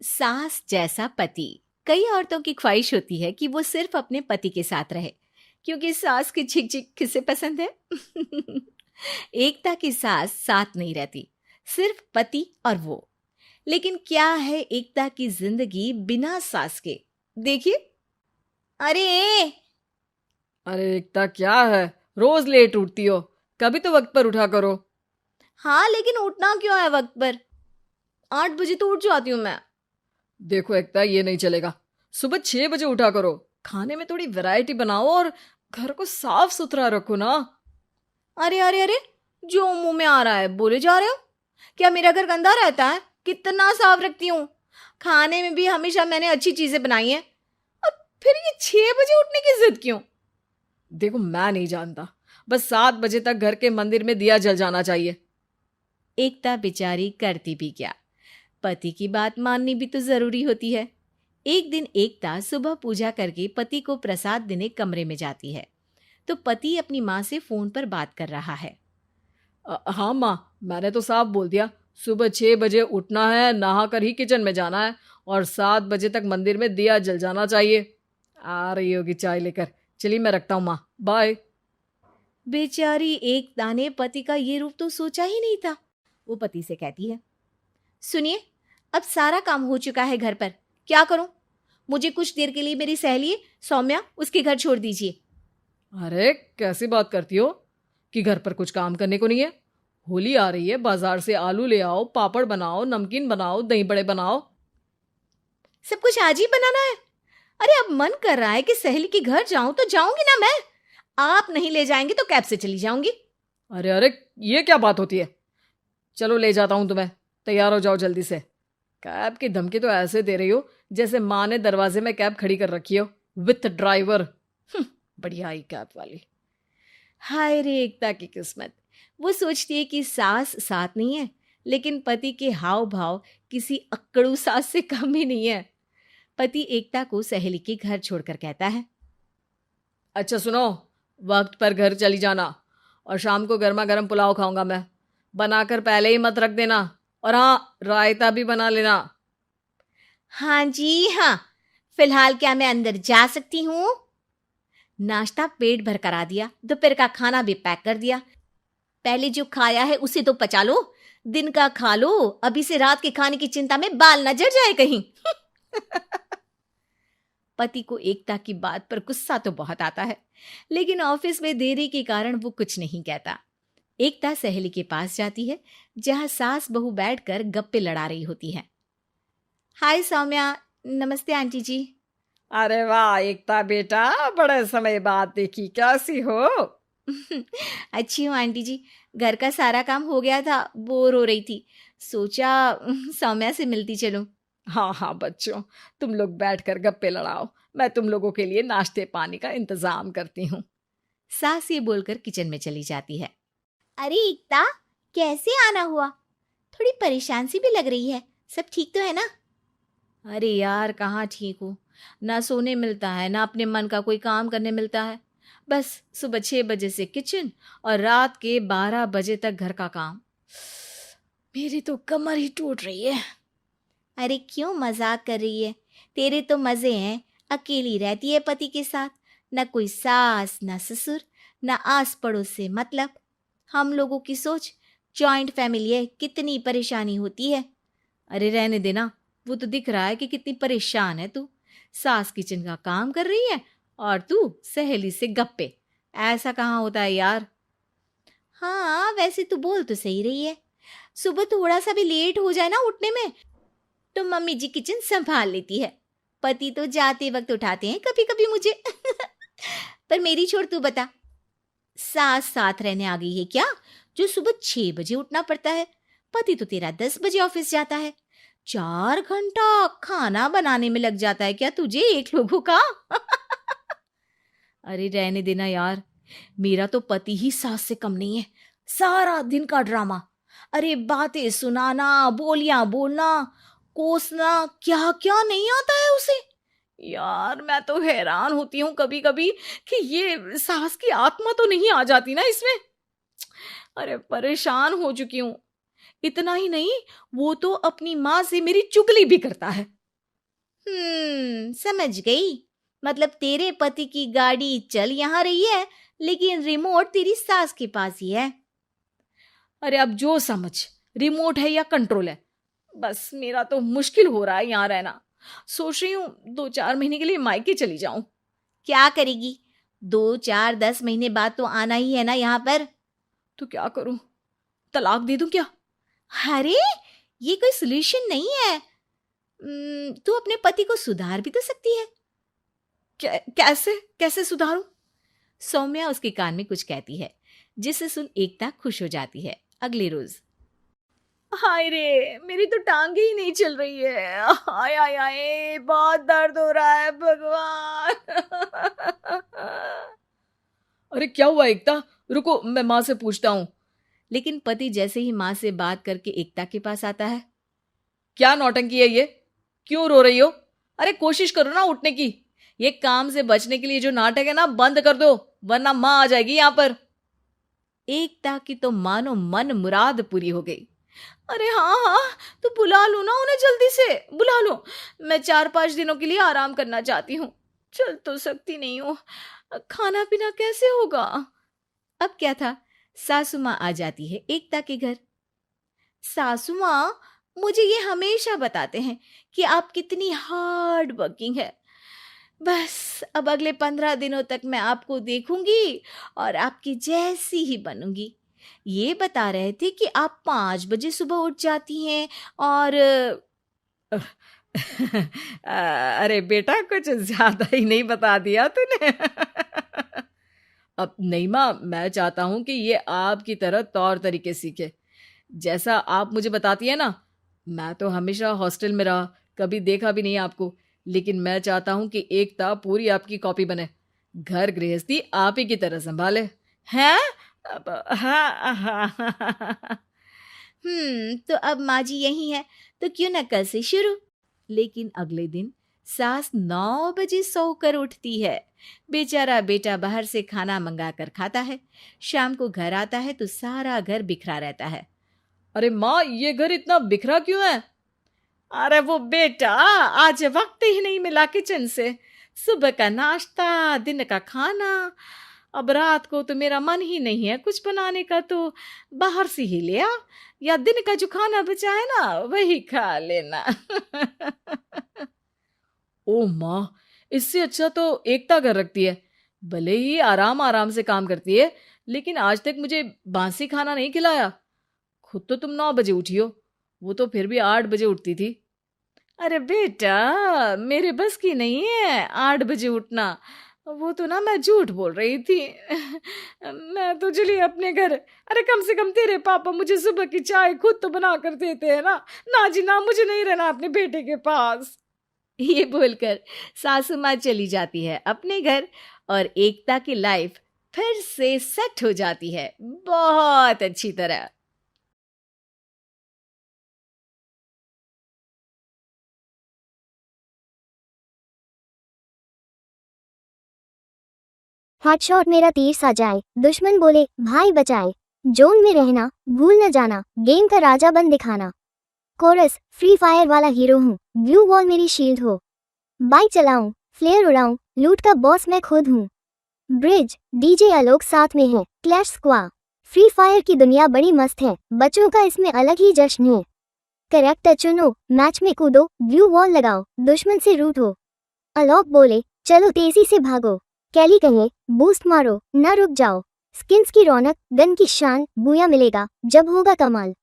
सास जैसा पति। कई औरतों की ख्वाहिश होती है कि वो सिर्फ अपने पति के साथ रहे, क्योंकि सास की झिक झिक किसे पसंद है। एकता की सास साथ नहीं रहती, सिर्फ पति और वो। लेकिन क्या है एकता की जिंदगी बिना सास के? देखिए। अरे, अरे एकता, क्या है? रोज लेट उठती हो। कभी तो वक्त पर उठा करो। हाँ लेकिन उठना क्यों है वक्त पर? 8 बजे तो उठ जाती हूँ मैं। देखो एकता, ये नहीं चलेगा। सुबह 6 बजे उठा करो। खाने में थोड़ी वैरायटी बनाओ और घर को साफ सुथरा रखो ना। अरे अरे अरे, जो मुंह में आ रहा है बोले जा रहे हो। क्या मेरा घर गंदा रहता है? कितना साफ रखती हूँ। खाने में भी हमेशा मैंने अच्छी चीजें बनाई हैं। और फिर ये 6 बजे उठने की जिद क्यों? देखो, मैं नहीं जानता। बस 7 बजे तक घर के मंदिर में दिया जल जाना चाहिए। एकता बेचारी करती भी क्या, पति की बात माननी भी तो जरूरी होती है। एक दिन एकता सुबह पूजा करके पति को प्रसाद देने कमरे में जाती है, तो पति अपनी माँ से फोन पर बात कर रहा है। हाँ माँ, मैंने तो साफ बोल दिया। सुबह 6 बजे उठना है, नहा कर ही किचन में जाना है और 7 बजे तक मंदिर में दिया जल जाना चाहिए। आ रही होगी चाय लेकर। चलिए मैं रखता हूँ माँ, बाय। बेचारी एकता ने पति का ये रूप तो सोचा ही नहीं था। वो पति से कहती है, सुनिए, अब सारा काम हो चुका है घर पर, क्या करूं? मुझे कुछ देर के लिए मेरी सहेली सौम्या उसके घर छोड़ दीजिए। अरे कैसी बात करती हो कि घर पर कुछ काम करने को नहीं है? होली आ रही है, बाजार से आलू ले आओ, पापड़ बनाओ, नमकीन बनाओ, दही बड़े बनाओ। सब कुछ आज ही बनाना है? अरे अब मन कर रहा है कि सहेली के घर जाऊं तो जाऊंगी ना मैं। आप नहीं ले जाएंगे तो कैब से चली जाऊंगी। अरे अरे, ये क्या बात होती है? चलो ले जाता हूँ तुम्हें। तैयार हो जाओ जल्दी से। कैब की धमकी तो ऐसे दे रही हो जैसे माँ ने दरवाजे में कैब खड़ी कर रखी हो, विथ ड्राइवर। बढ़िया आई कैब वाली। हाय रे एकता की किस्मत। वो सोचती है कि सास साथ नहीं है, लेकिन पति के हाव भाव किसी अक्कड़ू सास से कम ही नहीं है। पति एकता को सहेली के घर छोड़कर कहता है, अच्छा सुनो, वक्त पर घर चली जाना और शाम को गर्मा गर्म पुलाव खाऊंगा मैं। बनाकर पहले ही मत रख देना। और हाँ, रायता भी बना लेना। हाँ जी हाँ, फिलहाल क्या मैं अंदर जा सकती हूँ? नाश्ता पेट भर करा दिया, दोपहर का खाना भी पैक कर दिया। पहले जो खाया है उसे तो पचा लो, दिन का खा लो, अभी से रात के खाने की चिंता में बाल न जल जाए कहीं। पति को एकता की बात पर गुस्सा तो बहुत आता है, लेकिन ऑफिस में देरी के कारण वो कुछ नहीं कहता। एकता सहेली के पास जाती है, जहां सास बहू बैठकर गप्पे लड़ा रही होती है। हाय सौम्या। नमस्ते आंटी जी। अरे वाह एकता बेटा, बड़े समय बाद देखी, कैसी हो? अच्छी हूँ आंटी जी। घर का सारा काम हो गया था, बोर हो रही थी, सोचा सौम्या से मिलती चलूं। हाँ हाँ बच्चों, तुम लोग बैठकर गप्पे लड़ाओ। मैं तुम लोगों के लिए नाश्ते पानी का इंतजाम करती हूँ। सास ये बोलकर किचन में चली जाती है। अरे एकता, कैसे आना हुआ? थोड़ी परेशान सी भी लग रही है, सब ठीक तो है ना? अरे यार, कहाँ ठीक हूँ। ना सोने मिलता है, ना अपने मन का कोई काम करने मिलता है। बस सुबह 6 बजे से किचन और रात के 12 बजे तक घर का काम। मेरी तो कमर ही टूट रही है। अरे क्यों मजाक कर रही है? तेरे तो मजे हैं, अकेली रहती है पति के साथ, न कोई सास न ससुर, न आस पड़ोस से मतलब। हम लोगों की सोच, जॉइंट फैमिली है, कितनी परेशानी होती है। अरे रहने देना, वो तो दिख रहा है कि कितनी परेशान है तू। सास किचन का काम कर रही है और तू सहेली से गप्पे। ऐसा कहाँ होता है यार। हाँ वैसे तू बोल तो सही रही है। सुबह थोड़ा सा भी लेट हो जाए ना उठने में, तो मम्मी जी किचन संभाल लेती है। पति तो जाते वक्त उठाते हैं कभी कभी मुझे। पर मेरी छोड़, तू बता, सास साथ रहने आ गई है क्या, जो सुबह 6 बजे उठना पड़ता है? पति तो तेरा 10 बजे ऑफिस जाता है। 4 घंटा खाना बनाने में लग जाता है क्या तुझे, एक लोगों का? अरे रहने देना यार, मेरा तो पति ही सास से कम नहीं है। सारा दिन का ड्रामा, अरे बातें सुनाना, बोलियां बोलना, कोसना, क्या क्या नहीं आता है उसे। यार मैं तो हैरान होती हूँ कभी कभी कि ये सास की आत्मा तो नहीं आ जाती ना इसमें। अरे परेशान हो चुकी हूँ। इतना ही नहीं, वो तो अपनी माँ से मेरी चुगली भी करता है। समझ गई। मतलब तेरे पति की गाड़ी चल यहाँ रही है, लेकिन रिमोट तेरी सास के पास ही है। अरे अब जो समझ, रिमोट है या कंट्रोल है, बस मेरा तो मुश्किल हो रहा है यहाँ रहना। सोच रही हूँ 2-4 महीने के लिए मायके चली जाऊं। क्या करेगी? 2-4-10 महीने बाद तो आना ही है ना यहाँ पर। तो क्या करूं, तलाक दे दूं क्या? अरे ये कोई सोल्यूशन नहीं है। तू अपने पति को सुधार भी तो सकती है। कैसे कैसे सुधारूं? सौम्या उसके कान में कुछ कहती है, जिसे सुन एकता खुश हो जाती है। अगले रोज, हाय रे, मेरी तो टांगे ही नहीं चल रही है। हाय हाय हाय, बहुत दर्द हो रहा है भगवान। अरे क्या हुआ एकता, रुको मैं माँ से पूछता हूँ। लेकिन पति जैसे ही माँ से बात करके एकता के पास आता है। क्या नौटंकी है ये, क्यों रो रही हो? अरे कोशिश करो ना उठने की। ये काम से बचने के लिए जो नाटक है ना, बंद कर दो, वरना माँ आ जाएगी यहाँ पर। एकता की तो मानो मन मुराद पूरी हो गई। अरे हाँ हाँ, तो बुला लो ना उन्हें, जल्दी से बुला लो। मैं 4-5 दिनों के लिए आराम करना चाहती हूँ, चल तो सकती नहीं हूँ। खाना पीना कैसे होगा? अब क्या था, सासू माँ आ जाती है एकता के घर। सासू माँ, मुझे ये हमेशा बताते हैं कि आप कितनी हार्ड वर्किंग है। बस अब अगले 15 दिनों तक मैं आपको देखूंगी और आपकी जैसी ही बनूंगी। ये बता रहे थे कि आप 5 बजे सुबह उठ जाती हैं और अरे बेटा, कुछ ज्यादा ही नहीं बता दिया तूने। अब नहीं माँ, मैं चाहता हूं कि ये आपकी तरह तौर तरीके सीखे, जैसा आप मुझे बताती है ना। मैं तो हमेशा हॉस्टल में रहा, कभी देखा भी नहीं आपको, लेकिन मैं चाहता हूं कि एकता पूरी आपकी कॉपी बने, घर गृहस्थी आप ही की तरह संभाले। हैं? हाँ हाँ। तो अब माँ जी यही है, तो क्यों ना कल से शुरू। लेकिन अगले दिन सास 9 बजे सोकर उठती है। बेचारा बेटा बाहर से खाना मंगा कर खाता है। शाम को घर आता है तो सारा घर बिखरा रहता है। अरे माँ, ये घर इतना बिखरा क्यों है? अरे वो बेटा, आज वक्त ही नहीं मिला किचन से। सुबह का नाश्ता, दिन का खाना, अब रात को तो मेरा मन ही नहीं है कुछ बनाने का, तो बाहर से ही ले आ, या दिन का जो खाना बचा है ना वही खा लेना। ओ माँ, इससे अच्छा तो एकता कर रखती है। भले ही आराम आराम से काम करती है, लेकिन आज तक मुझे बासी खाना नहीं खिलाया। खुद तो तुम 9 बजे उठी हो, वो तो फिर भी 8 बजे उठती थी। अरे बेटा, मेरे बस की नहीं है 8 बजे उठना, वो तो ना मैं झूठ बोल रही थी। मैं तो चली अपने घर। अरे कम से कम तेरे पापा मुझे सुबह की चाय खुद तो बना कर देते हैं ना। ना जी ना, मुझे नहीं रहना अपने बेटे के पास। ये बोलकर सासू माँ चली जाती है अपने घर और एकता की लाइफ फिर से सेट हो जाती है बहुत अच्छी तरह। हॉटशॉट मेरा तीर सा जाए, दुश्मन बोले भाई बचाए, जोन में रहना भूल न जाना, गेम का राजा बन दिखाना। कोरस, फ्री फायर वाला हीरो हूँ, ब्लू वॉल मेरी शील्ड हो। बाइक चलाऊं, फ्लेयर उड़ाऊं, लूट का बॉस मैं खुद हूँ। ब्रिज, डीजे आलोक साथ में है, क्लैश स्क्वा। फ्री फायर की दुनिया बड़ी मस्त है, बच्चों का इसमें अलग ही जश्न है। कैरेक्टर चुनो, मैच में कूदो, ब्लू वॉल लगाओ, दुश्मन से रूठो। आलोक बोले चलो तेजी से भागो। कैली कहे बूस्ट मारो, ना रुक जाओ। स्किन्स की रौनक, गन की शान, बूया मिलेगा जब होगा कमाल।